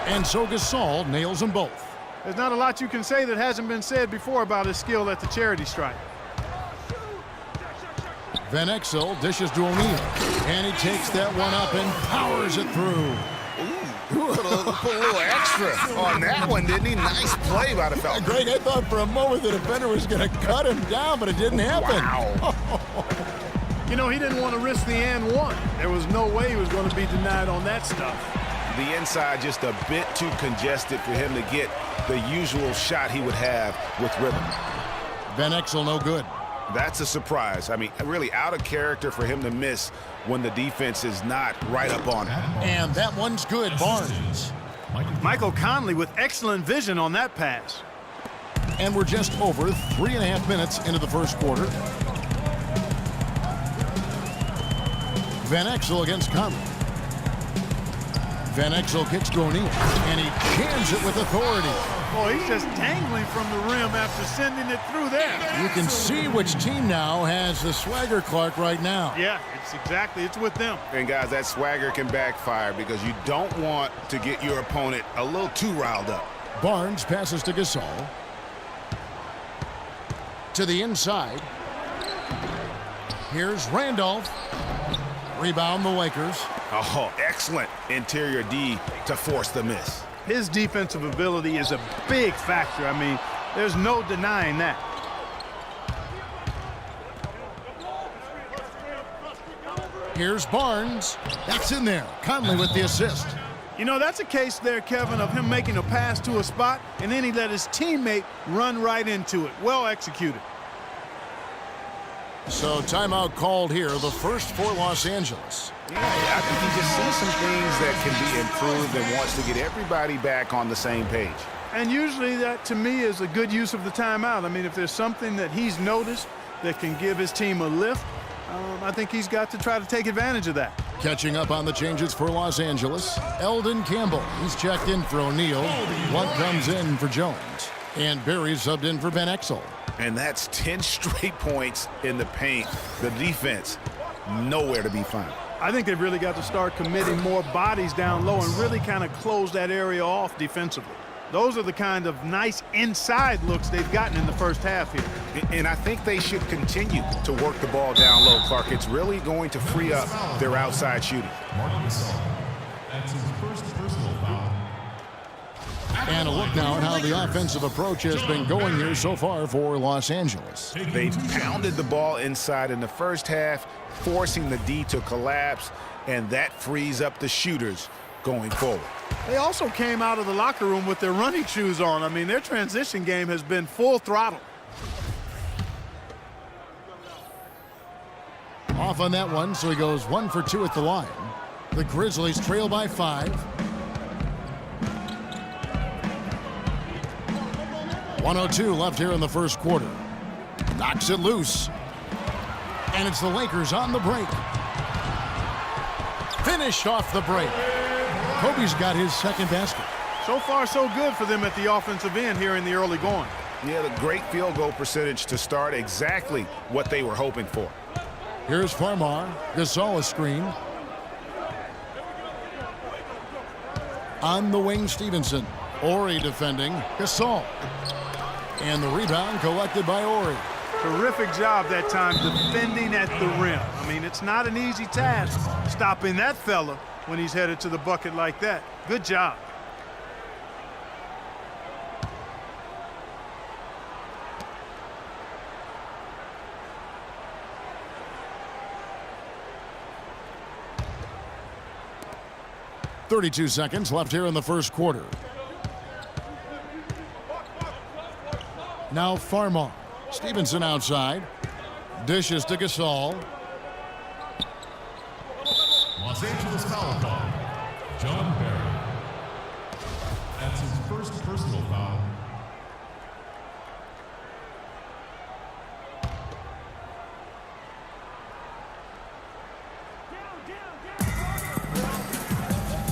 And so Gasol nails them both. There's not a lot you can say that hasn't been said before about his skill at the charity stripe. Van Exel dishes to O'Neal. And he takes that one up and powers it through. Put a little extra on that one, didn't he? Nice play by the fella. Greg, I thought for a moment the defender was going to cut him down, but it didn't happen. Wow. You know, he didn't want to risk the and one. There was no way he was going to be denied on that stuff. The inside just a bit too congested for him to get the usual shot he would have with rhythm. Van Exel no good. That's a surprise. I mean, really out of character for him to miss when the defense is not right up on him. And that one's good, Barnes. Michael Conley with excellent vision on that pass. And we're just over 3.5 minutes into the first quarter. Van Exel against Conley. Van Exel kicks to O'Neal, and he jams it with authority. Boy, he's just dangling from the rim after sending it through there. You can see which team now has the swagger, Clark, right now. Yeah, it's with them. And guys, that swagger can backfire because you don't want to get your opponent a little too riled up. Barnes passes to Gasol. To the inside. Here's Randolph. Rebound the Lakers. Oh, excellent interior D to force the miss. His defensive ability is a big factor. I mean, there's no denying that. Here's Barnes. That's in there. Conley with the assist. You know, that's a case there, Kevin, of him making a pass to a spot, and then he let his teammate run right into it. Well executed. So timeout called here, the first for Los Angeles. Yeah, I think he just sees some things that can be improved and wants to get everybody back on the same page. And usually that, to me, is a good use of the timeout. I mean, if there's something that he's noticed that can give his team a lift, I think he's got to try to take advantage of that. Catching up on the changes for Los Angeles, Eldon Campbell. He's checked in for O'Neal. One comes in for Jones. And Barry subbed in for Van Exel. And that's 10 straight points in the paint. The defense, nowhere to be found. I think they've really got to start committing more bodies down low and really kind of close that area off defensively. Those are the kind of nice inside looks they've gotten in the first half here. And I think they should continue to work the ball down low, Clark. It's really going to free up their outside shooting. That's his first personal foul. And a look now at how the offensive approach has been going here so far for Los Angeles. They pounded the ball inside in the first half, forcing the D to collapse, and that frees up the shooters going forward. They also came out of the locker room with their running shoes on. I mean, their transition game has been full throttle. Off on that one, so he goes 1 for 2 at the line. The Grizzlies trail by 5. 1:02 left here in the first quarter. Knocks it loose. And it's the Lakers on the break. Finished off the break. Kobe's got his second basket. So far, so good for them at the offensive end here in the early going. Yeah, the great field goal percentage to start, exactly what they were hoping for. Here's Farmar. Gasol a screen. On the wing, Stevenson. Ori defending. Gasol. And the rebound collected by Ori. Terrific job that time defending at the rim. I mean, it's not an easy task stopping that fella when he's headed to the bucket like that. Good job. .32 seconds left here in the first quarter. Now Farmar. Stevenson outside. Dishes to Gasol. Los Angeles foul call. John Barry. That's his first personal foul.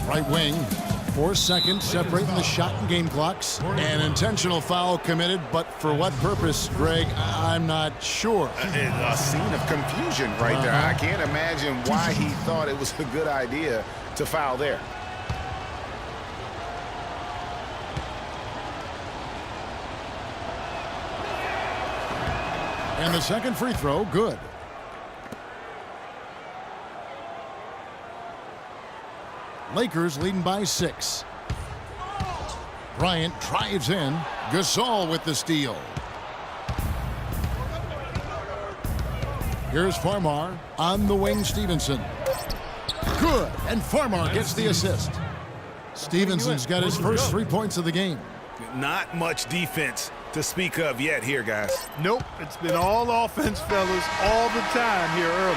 Right wing. 4 seconds separating the shot and game clocks. An intentional foul committed, but for what purpose, Greg, I'm not sure. A scene of confusion right there. I can't imagine why he thought it was a good idea to foul there. And the second free throw, good. Lakers leading by 6. Bryant drives in. Gasol with the steal. Here's Farmar on the wing. Stevenson. Good. And Farmar gets the assist. Stevenson's got his first 3 points of the game. Not much defense to speak of yet here, guys. Nope, it's been all offense, fellas, all the time here early.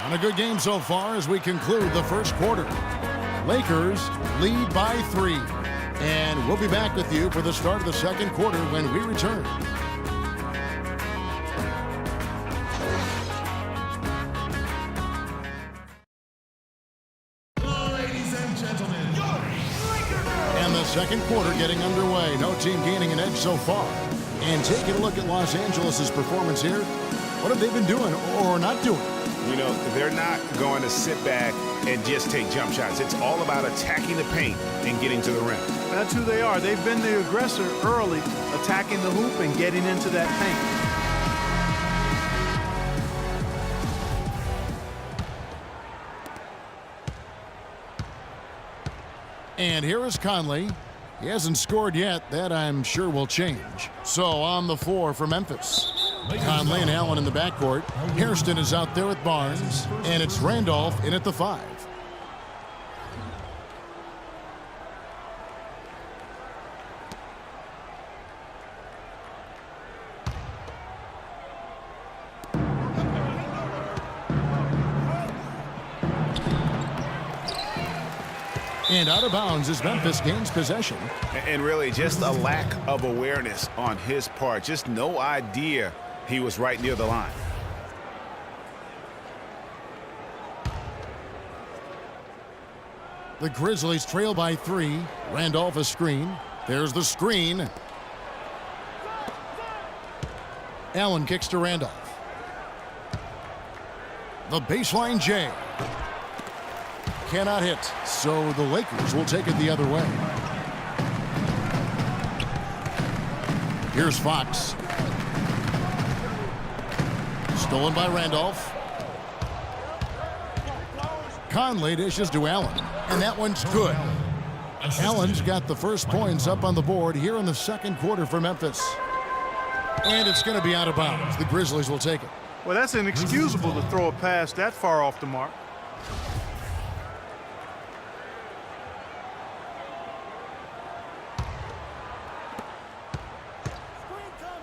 And a good game so far as we conclude the first quarter. Lakers lead by 3. And we'll be back with you for the start of the second quarter when we return. Ladies and gentlemen, And the second quarter getting underway. No team gaining an edge so far. And taking a look at Los Angeles' performance here. What have they been doing or not doing? You know, they're not going to sit back and just take jump shots. It's all about attacking the paint and getting to the rim. That's who they are. They've been the aggressor early, attacking the hoop and getting into that paint. And here is Conley. He hasn't scored yet. That I'm sure will change. So on the floor for Memphis. Conley and Allen in the backcourt. Hairston is out there with Barnes. And it's Randolph in at the 5. And out of bounds as Memphis gains possession. And really just a lack of awareness on his part. Just no idea he was right near the line. The Grizzlies trail by 3. Randolph a screen. There's the screen. Allen kicks to Randolph. The baseline J. Cannot hit, so the Lakers will take it the other way. Here's Fox. Stolen by Randolph. Conley dishes to Allen, and that one's good. Allen's got the first points up on the board here in the second quarter for Memphis. And it's going to be out of bounds. The Grizzlies will take it. Well, that's inexcusable to throw a pass that far off the mark.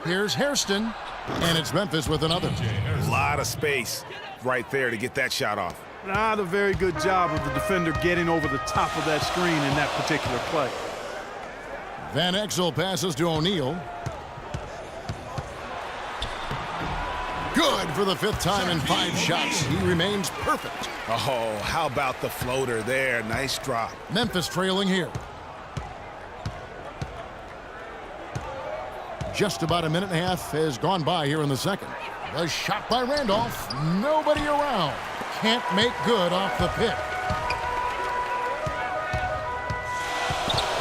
Here's Hairston, and it's Memphis with another. A lot of space right there to get that shot off. Not a very good job of the defender getting over the top of that screen in that particular play. Van Exel passes to O'Neal. Good for the 5th time in 5 shots. He remains perfect. Oh, how about the floater there? Nice drop. Memphis trailing here. Just about a minute and a half has gone by here in the second. The shot by Randolph. Nobody around. Can't make good off the pick.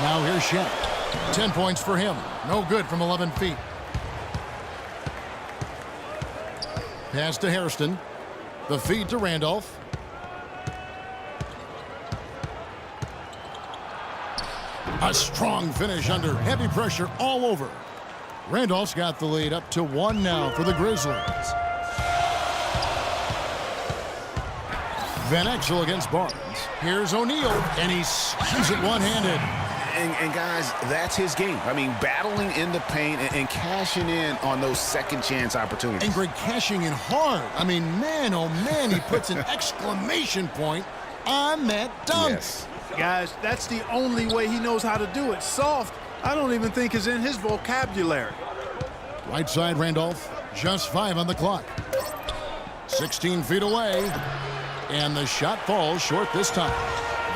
Now here's Shaq. 10 points for him. No good from 11 feet. Pass to Hairston. The feed to Randolph. A strong finish under heavy pressure all over. Randolph's got the lead up to 1 now for the Grizzlies. Van Exel against Barnes. Here's O'Neal, and he slams it one-handed. And guys, that's his game. I mean, battling in the paint and cashing in on those second chance opportunities. And Greg cashing in hard. I mean, man, oh man, he puts an exclamation point on that dunk. Yes. Guys, that's the only way he knows how to do it. Soft, I don't even think is in his vocabulary. Right side, Randolph. Just 5 on the clock. 16 feet away. And the shot falls short this time.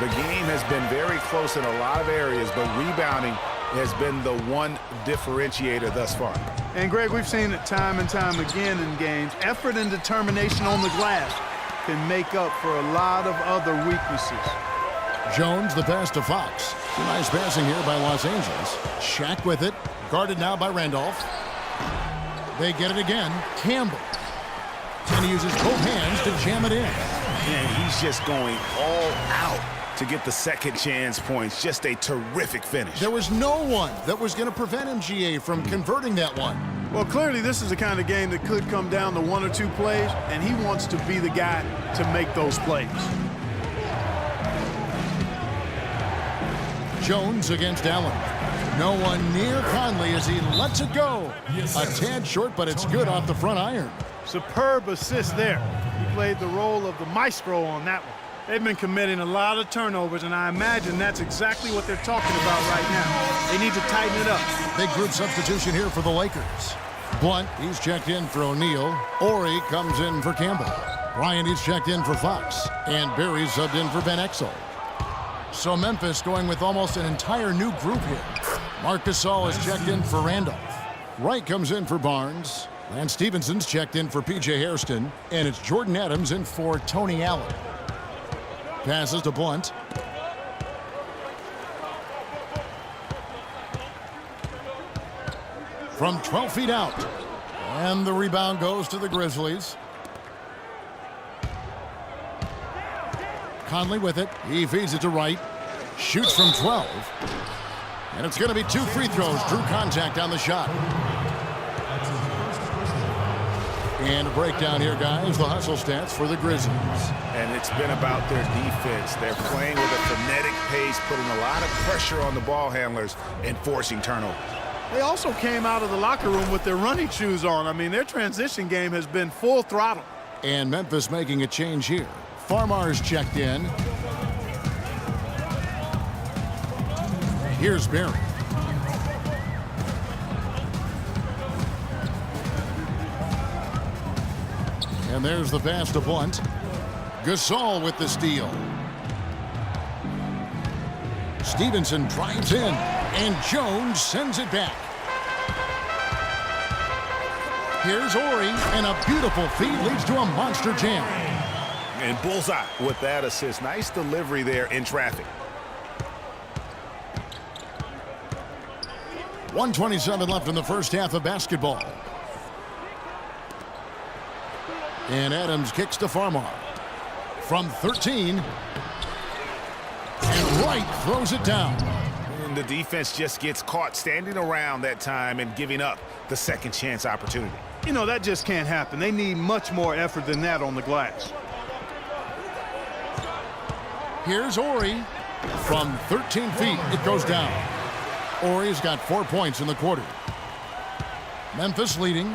The game has been very close in a lot of areas, but rebounding has been the one differentiator thus far. And, Greg, we've seen it time and time again in games. Effort and determination on the glass can make up for a lot of other weaknesses. Jones, the pass to Fox. Nice passing here by Los Angeles. Shaq with it. Guarded now by Randolph. They get it again. Campbell. And he uses both hands to jam it in. And he's just going all out to get the second chance points. Just a terrific finish. There was no one that was going to prevent MGA from converting that one. Well, clearly this is the kind of game that could come down to 1 or 2 plays, and he wants to be the guy to make those plays. Jones against Allen. No one near Conley as he lets it go. A tad short, but it's good off the front iron. Superb assist there. He played the role of the maestro on that one. They've been committing a lot of turnovers, and I imagine that's exactly what they're talking about right now. They need to tighten it up. Big group substitution here for the Lakers. Blunt, he's checked in for O'Neal. Ori comes in for Campbell. Bryant, he's checked in for Fox. And Barry subbed in for Ben Exel. So Memphis going with almost an entire new group here. Marc Gasol is checked in for Randolph. Wright comes in for Barnes. Lance Stevenson's checked in for P.J. Hairston. And it's Jordan Adams in for Tony Allen. Passes to Blunt. From 12 feet out. And the rebound goes to the Grizzlies. Conley with it. He feeds it to Wright. Shoots from 12. And it's going to be 2 free throws. Drew contact on the shot. And a breakdown here, guys. The hustle stats for the Grizzlies. And it's been about their defense. They're playing with a frenetic pace, putting a lot of pressure on the ball handlers and forcing turnovers. They also came out of the locker room with their running shoes on. I mean, their transition game has been full throttle. And Memphis making a change here. Farmar's checked in. Here's Barry. And there's the pass to Blunt. Gasol with the steal. Stevenson drives in, and Jones sends it back. Here's Ori, and a beautiful feed leads to a monster jam. And bullseye with that assist. Nice delivery there in traffic. 1:27 left in the first half of basketball. And Adams kicks to Farmar. From 13. And Wright throws it down. And the defense just gets caught standing around that time and giving up the second chance opportunity. You know, that just can't happen. They need much more effort than that on the glass. Here's Ori. From 13 feet, it goes down. Ori's got 4 points in the quarter. Memphis leading.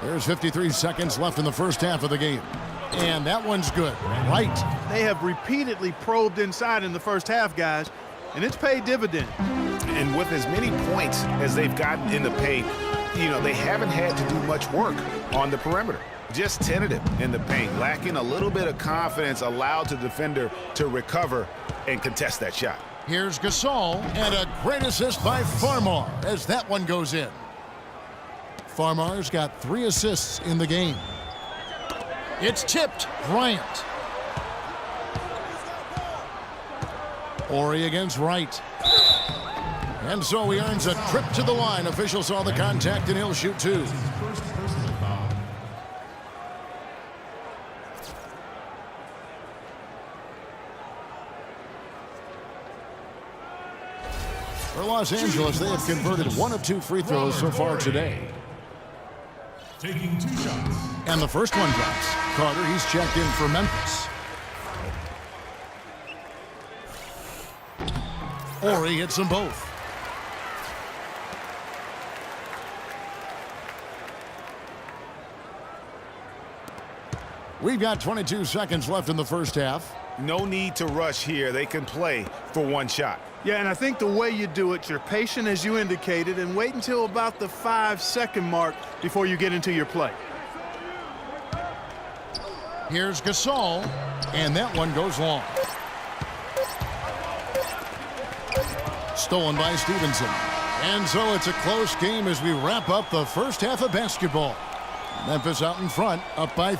There's 53 seconds left in the first half of the game. And that one's good. Right. They have repeatedly probed inside in the first half, guys, and it's paid dividends. And with as many points as they've gotten in the paint, you know, they haven't had to do much work on the perimeter. Just tentative in the paint, lacking a little bit of confidence, allowed the defender to recover and contest that shot. Here's Gasol, and a great assist by Farmar as that one goes in. Farmar's got 3 assists in the game. It's tipped. Bryant. Ori against Wright. And so he earns a trip to the line. Official saw the contact, and he'll shoot 2. First personal foul. For Los Angeles, they have converted 1 of 2 free throws so far today. Taking 2 shots. And the first one drops. Carter, he's checked in for Memphis. Ori hits them both. We've got 22 seconds left in the first half. No need to rush here. They can play for 1 shot. Yeah, and I think the way you do it, you're patient as you indicated, and wait until about the 5-second mark before you get into your play. Here's Gasol, and that one goes long. Stolen by Stevenson. And so it's a close game as we wrap up the first half of basketball. Memphis out in front, up by